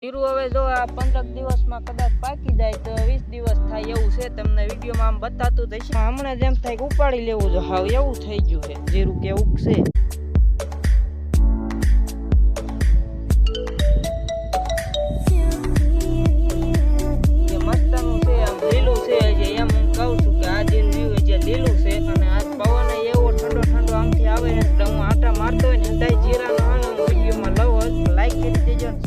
જીરું હવે જો આ 15 દિવસમાં કદાચ પાકી જાય તો 20 દિવસ થાય એવું છે. તમને વિડીયોમાં આમ બતાતું થશે. હમણાં જેમ થાય કે ઉપાડી લેવું જો હાવ એવું થઈ ગયું છે જીરું કેવું છે. મસ્તનું છે આમ લીલું છે હજી એમ હું કહું છું કે આ જીરું એવું જે લીલું છે અને આ પવન એવો ઠંડો ઠંડો આમથી આવે ને એટલે હું આટા મારતો હોય ને હદાય જીરાનો વિડીયોમાં લવ લાઈક કરી દેજો.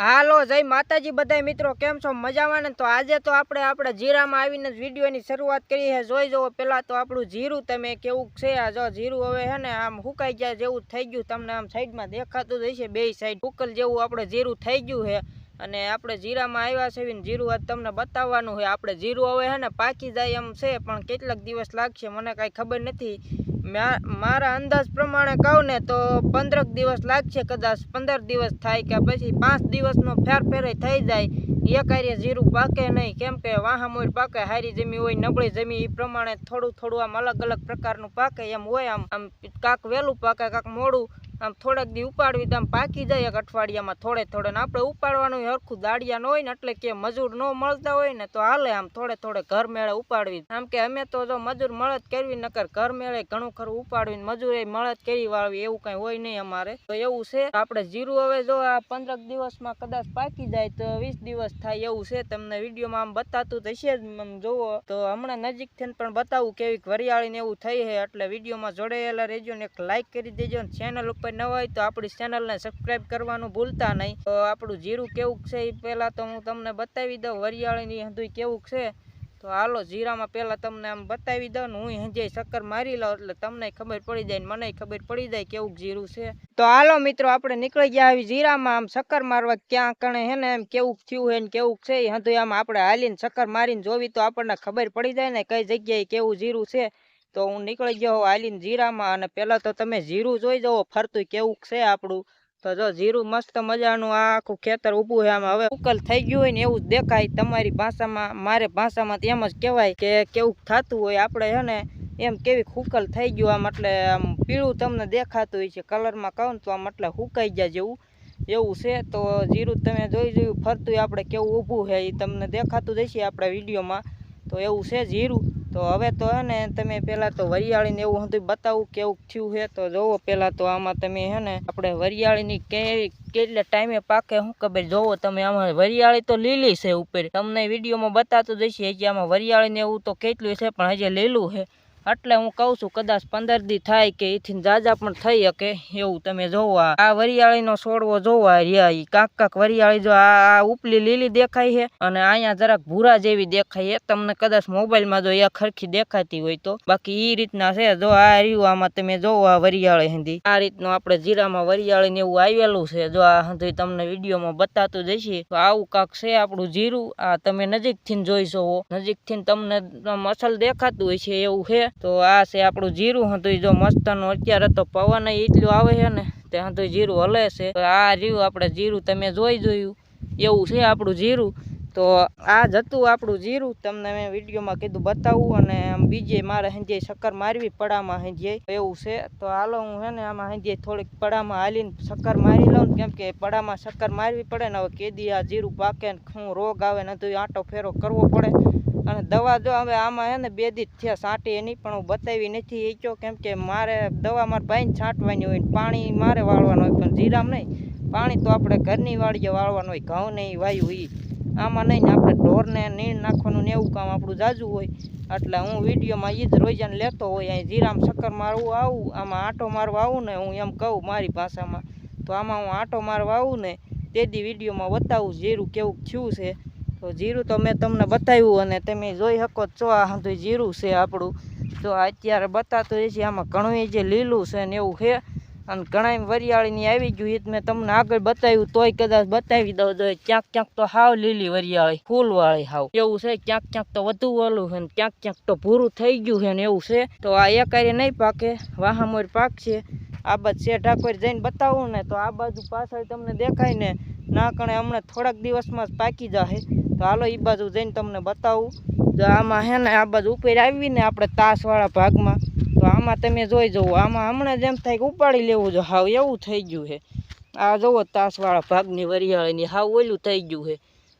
હાલો જય માતાજી બધાય મિત્રો, કેમ છો? મજામાં ને? તો આજે તો આપણે જીરામાં આવીને વિડીયોની શરૂઆત કરી છે. જોઈ જવો પહેલાં તો આપણું જીરું તમે કેવું છે. આ જો જીરું હવે છે ને આમ સુકાઈ ગયા જેવું થઈ ગયું. તમને આમ સાઈડમાં દેખાતું જ હશે, બે સાઈડ ઉકલ જેવું આપણે જીરું થઈ ગયું છે. અને આપણે જીરામાં આવ્યા છે ને જીરું આજ તમને બતાવવાનું છે. આપણે જીરું હવે છે ને પાકી જાય એમ છે, પણ કેટલાક દિવસ લાગશે મને કાંઈ ખબર નથી. મારા અંદાજ પ્રમાણે કહું ને તો 15 દિવસ લાગશે, કદાચ 15 દિવસ થાય કે પછી 5 દિવસનો ફેરફેર થઈ જાય. એક હારે જીરું પાકે નહીં, કેમ કે વાહામોર પાકે, હારી જમી હોય નબળી જમી, એ પ્રમાણે થોડું થોડું આમ અલગ અલગ પ્રકારનું પાકે એમ હોય. આમ કાંક વહેલું પાકે કાંક મોડું. આમ થોડાક દી ઉપાડવી તો આમ પાકી જાય એક અઠવાડિયામાં થોડે થોડે. ને આપણે ઉપાડવાનું હરખું દાડિયા ન હોય ને એટલે કે મજૂર ન મળતા હોય ને તો હાલે આમ થોડે થોડે ઘર મેળે ઉપાડવી. આમ કે અમે તો જો મજૂર મળત કરવી, નકર ઘર મેળે ઘણું ખરું ઉપાડવી, મજૂરે મળત કરી વાળવી, એવું કઈ હોય નહીં અમારે. તો એવું છે. આપણે જીરું હવે જો આ 15 દિવસમાં કદાચ પાકી જાય તો 20 દિવસ થાય એવું છે. તમને વિડીયોમાં આમ બતાતું હશે જ, જોવો તો હમણાં નજીકથી પણ બતાવું કેવી વરિયાળી ને એવું થઈ છે. એટલે વિડીયોમાં જોડાયેલા રહેજો ને એક લાઈક કરી દેજો. ચેનલ ઉપર ન હોય તો આપણી ચેનલને સબસ્ક્રાઇબ કરવાનું ભૂલતા નહીં. તો આપણું જીરું કેવું છે એ પહેલાં તો હું તમને બતાવી દઉં વરિયાળીની હંધુય કેવું છે. તો હાલો જીરામાં પહેલાં તમને આમ બતાવી દઉં ને હું હંજે શક્કર મારી લઉં એટલે તમને ખબર પડી જાય ને મને ખબર પડી જાય કેવું જીરું છે. તો હાલો મિત્રો આપણે નીકળી ગયા આવી જીરામાં આમ શક્કર મારવા. ક્યાં કણે હે ને એમ કેવું થયું હે ને કેવું છે એ હંધુય આમ આપણે હાલીને શક્કર મારીને જોવી તો આપણને ખબર પડી જાય ને કઈ જગ્યાએ કેવું જીરું છે. તો હું નીકળી ગયો હાલીને જીરામાં. અને પહેલા તો તમે જીરું જોઈ જવો ફરતું કેવું છે આપણું. તો જો જીરું મસ્ત મજાનું આ આખું ખેતર ઊભું છે. આમાં હવે ઉકલ થઈ ગયું હોય ને એવું જ દેખાય. તમારી ભાષામાં મારે ભાષામાં એમ જ કહેવાય કે કેવું થતું હોય. આપણે છે ને એમ કેવી ઉકલ થઈ ગયું આમ, એટલે આમ પીળું તમને દેખાતું હોય છે કલરમાં કહું તો આમ એટલે સુકાઈ જાય જેવું એવું છે. તો જીરું તમે જોઈ જોયું ફરતું આપણે કેવું ઊભું છે એ તમને દેખાતું જ હશે આપણા વિડીયોમાં. તો એવું છે જીરું. તો હવે તો હે ને તમે પહેલાં તો વરિયાળીને એવું હતું બતાવું કેવું થયું છે. તો જોવો પહેલાં તો આમાં તમે હે ને આપણે વરિયાળીની કેટલા ટાઈમે પાકે શું ખબર. જોવો તમે આમાં વરિયાળી તો લીલી છે ઉપર, તમને વિડીયોમાં બતાતું જ હશે. હજી આમાં વરિયાળીને એવું તો કેટલું છે પણ હજી લીલું છે. એટલે હું કહું છું કદાચ 15 દી થાય કે એથી જાજા પણ થઈ શકે એવું. તમે જોવો આ વરિયાળીનો છોડવો જોવો રહ્યા કાંક કાંક વરિયાળી જો આ ઉપલી લીલી દેખાય છે અને અહીંયા જરાક ભૂરા જેવી દેખાય છે. તમને કદાચ મોબાઈલમાં જો એ ખરખી દેખાતી હોય તો, બાકી એ રીતના છે. જો આ રહ્યું આમાં તમે જોવો આ વરિયાળી હંધી આ રીતનું આપણે જીરામાં વરિયાળી ને એવું આવેલું છે. જો આ હંધી તમને વિડીયોમાં બતાતું જ હશે. તો આવું કાંક છે આપણું જીરું. આ તમે નજીકથી જોઈ જવો, નજીકથી તમને અસલ દેખાતું હોય છે એવું છે. તો આ છે આપણું જીરું હતું. જો મસ્તનું અત્યારે તો પવન એટલું આવે છે ને તે હતું જીરું હલે છે. તો આ રહ્યું આપણે જીરું તમે જોઈ જોયું એવું છે આપણું જીરું. તો આ જ હતું આપણું જીરું. તમને મેં વિડીયોમાં કીધું બતાવું. અને આમ બીજે મારે હંજે શક્કર મારવી પડામાં હંજે એવું છે. તો હાલો હું છે ને આમાં હંજે થોડીક પડામાં હાલીને શક્કર મારી લઉં, કેમ કે પડામાં શક્કર મારવી પડે ને. હવે કેદી આ જીરું પાકે ને શું રોગ આવે ને તો આંટો ફેરો કરવો પડે. અને દવા જો હવે આમાં હે ને 2 દી થયા છાંટી એની, પણ હું બતાવી નથી એચ્યો, કેમ કે મારે દવા મારા ભાઈને છાંટવાની હોય ને પાણી મારે વાળવાનું હોય. પણ જીરામ નહીં, પાણી તો આપણે ઘરની વાડીએ વાળવાનું હોય. ઘઉં ને એ વાયુ એ આમાં નહીં ને આપણે ઢોરને નીણ નાખવાનું ને એવું કામ આપણું જાજુ હોય. એટલે હું વિડીયોમાં એ જ રોજાને લેતો હોય. અહીં જીરામાં શક્કર મારવું આવું, આમાં આંટો મારવા આવું ને હું એમ કહું મારી ભાષામાં. તો આમાં હું આંટો મારવા આવું ને તેથી વિડીયોમાં બતાવું જીરું કેવું થયું છે. તો જીરું તો મેં તમને બતાવ્યું અને તમે જોઈ શકો છો આ હંધુય જીરું છે આપણું. જો અત્યારે બતાતું હશે આમાં ઘણું જે લીલું છે ને એવું છે. અને ઘણા વરિયાળીની આવી ગયું એ મેં તમને આગળ બતાવ્યું, તોય કદાચ બતાવી દઉં. જો ક્યાંક ક્યાંક તો હાવ લીલી વરિયાળી ફૂલવાળી હાવ એવું છે. ક્યાંક ક્યાંક તો વધુ ઓલું છે ને ક્યાંક ક્યાંક તો ભૂરું થઈ ગયું છે ને એવું છે. તો આ એકારે નહીં પાકે, વાહામોર પાકશે. આ બાજુ શેઢા કોઈ જઈને બતાવું ને તો આ બાજુ પાછળ તમને દેખાય ને ના કણે હમણાં થોડાક દિવસમાં જ પાકી જશે. તો હાલો એ બાજુ જઈને તમને બતાવું. જો આમાં હે ને આ બાજુ ઉપર આવીને આપણે તાસવાળા ભાગમાં, તો આમાં તમે જોઈ જવો આમાં હમણાં જેમ થાય કે ઉપાડી લેવું જો હાવ એવું થઈ ગયું છે. આ જોવો તાસવાળા ભાગની વરિયાળીની હાવ ઓલું થઈ ગયું છે,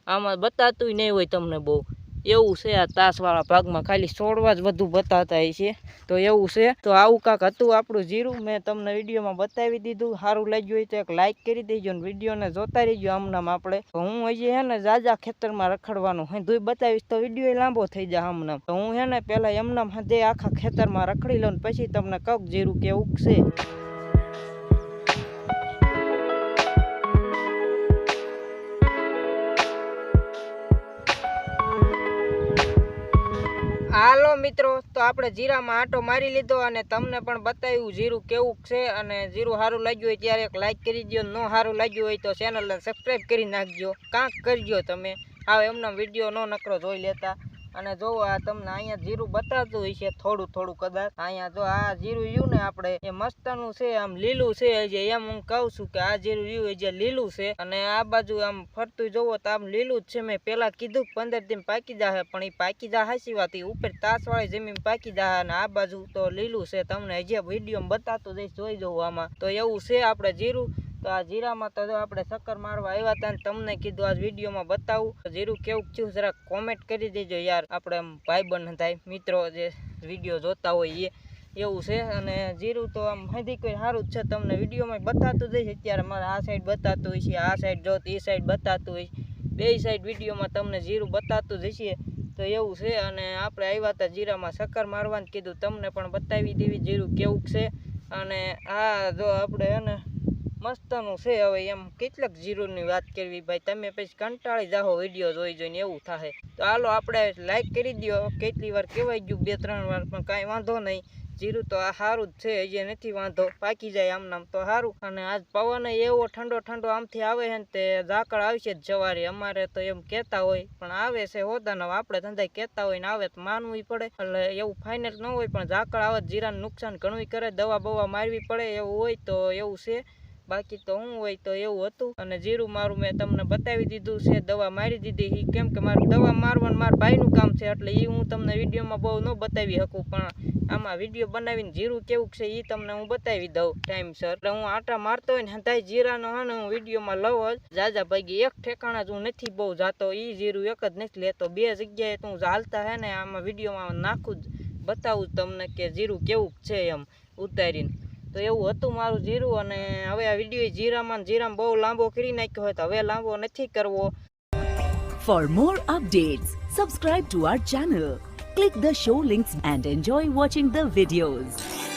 આમાં બતાતું નહીં હોય તમને બહુ, એવું છે આ તાસવાળા ભાગમાં, ખાલી છોડવા જ વધુ બતાતા છે. તો એવું છે. તો આવું કાંક હતું આપણું જીરું, મેં તમને વિડીયોમાં બતાવી દીધું. સારું લાગ્યું હોય તો એક લાઇક કરી દેજો ને વિડીયોને જોતા રહીજો આમનામ આપણે. તો હું હજી હે ને જાજા ખેતરમાં રખડવાનું હે ધોઈ બતાવીશ તો વિડીયો લાંબો થઈ જાય આમનામ. તો હું હે ને પહેલાં એમનામ હદે આખા ખેતરમાં રખડી લઉં ને પછી તમને કહું જીરું કેવું છે. હાલો મિત્રો, તો આપણે જીરામાં આંટો મારી લીધો અને તમને પણ બતાવ્યું જીરું કેવું છે. અને જીરું સારું લાગ્યું હોય ત્યારે એક લાઇક કરી દો, ન સારું લાગ્યું હોય તો ચેનલને સબસ્ક્રાઈબ કરી નાખજો, કાંક કરજો તમે. હા એમના વિડીયો ન નકરો જોઈ લેતા. અને જો આ તમને અહીંયા જીરું બતાવતું હોય છે થોડું થોડું કદાચ. અહીંયા જો આ જીરું રહ્યું ને આપણે એ મસ્તનું છે, આમ લીલું છે હજી. એમ હું કહું છું કે આ જીરું રહ્યું હજી લીલું છે. અને આ બાજુ આમ ફરતું જોવો તો આમ લીલું જ છે. મેં પેલા કીધું 15 દિન પાકી જાહે, પણ એ પાકી જા હાચી વાત, એ ઉપર તાસવાળી જમીન પાકી જાહે. અને આ બાજુ તો લીલું છે, તમને હજી વિડીયોમાં બતાતું જઈશ, જોઈ જવું આમાં. તો એવું છે આપણે જીરું. તો આ જીરામાં તો આપણે ચક્કર મારવા આવ્યા હતા ને તમને કીધું આજ વિડીયોમાં બતાવું. જીરું કેવું થયું જરાક કોમેન્ટ કરી દેજો યાર, આપણે આમ ભાઈબંધ થાય મિત્રો જે વિડીયો જોતા હોય એવું છે. અને જીરું તો આમ હજી કોઈ સારું જ છે, તમને વિડીયોમાં બતાતું જઈશ. અત્યારે મારે આ સાઈડ બતાતું હોય છે, આ સાઈડ જો એ સાઈડ બતાતું હોય, બે સાઈડ વિડીયોમાં તમને જીરું બતાતું જશે. તો એવું છે. અને આપણે આવ્યા હતા જીરામાં ચક્કર મારવાનું કીધું તમને પણ બતાવી દેવી જીરું કેવું છે. અને આ જો આપણે હે ને મસ્તનું છે. હવે એમ કેટલાક જીરુંની વાત કરવી ભાઈ, તમે પછી કંટાળી જાઓ વિડીયો જોઈ જોઈને, એવું થાય. તો હાલો આપણે લાઈક કરી દો. કેટલી વાર કહેવાય ગયું 2-3 વાર, પણ કાંઈ વાંધો નહીં. જીરું તો આ સારું જ છે, હજી નથી વાંધો, પાકી જાય આમનામ તો સારું. અને આજ પવન એવો ઠંડો ઠંડો આમથી આવે છે ને તે ઝાકળ આવશે જ સવારે, અમારે તો એમ કહેતા હોય પણ આવે છે હોદાનો. આપણે ધંધા કહેતા હોય ને આવે તો માનવું પડે, એટલે એવું ફાઇનલ ન હોય પણ ઝાકળ આવે જીરાને નુકસાન ઘણું કરે, દવા બવા મારવી પડે, એવું હોય તો એવું છે. બાકી તો હું હોય તો એવું હતું. અને જીરું મારું મેં તમને બતાવી દીધું છે, દવા મારી દીધી. કેમ કે મારે દવા મારવાનું મારા ભાઈનું કામ છે, એટલે એ હું તમને વિડીયોમાં બહુ ન બતાવી શકું, પણ આમાં વિડીયો બનાવીને જીરું કેવું છે એ તમને હું બતાવી દઉં ટાઈમસર. એટલે હું આટા મારતો હોય ને હંધાઈ જીરાનો હે ને હું વિડીયોમાં લઉં જ જાજા ભાગી. એક ઠેકાણા જ હું નથી બહુ જાતો, એ જીરું એક જ નથી લેતો, 2 જગ્યાએ તો હું હાલતા હે ને આમાં વિડીયોમાં નાખું જ, બતાવું તમને કે જીરું કેવું છે એમ ઉતારીને. તો એવું હતું મારું જીરું. અને હવે આ વિડીયો જીરામાં બહુ લાંબો કરી નાખ્યો હોય તો હવે લાંબો નથી કરવો. For more updates, subscribe to our channel, click the show links and enjoy watching the videos.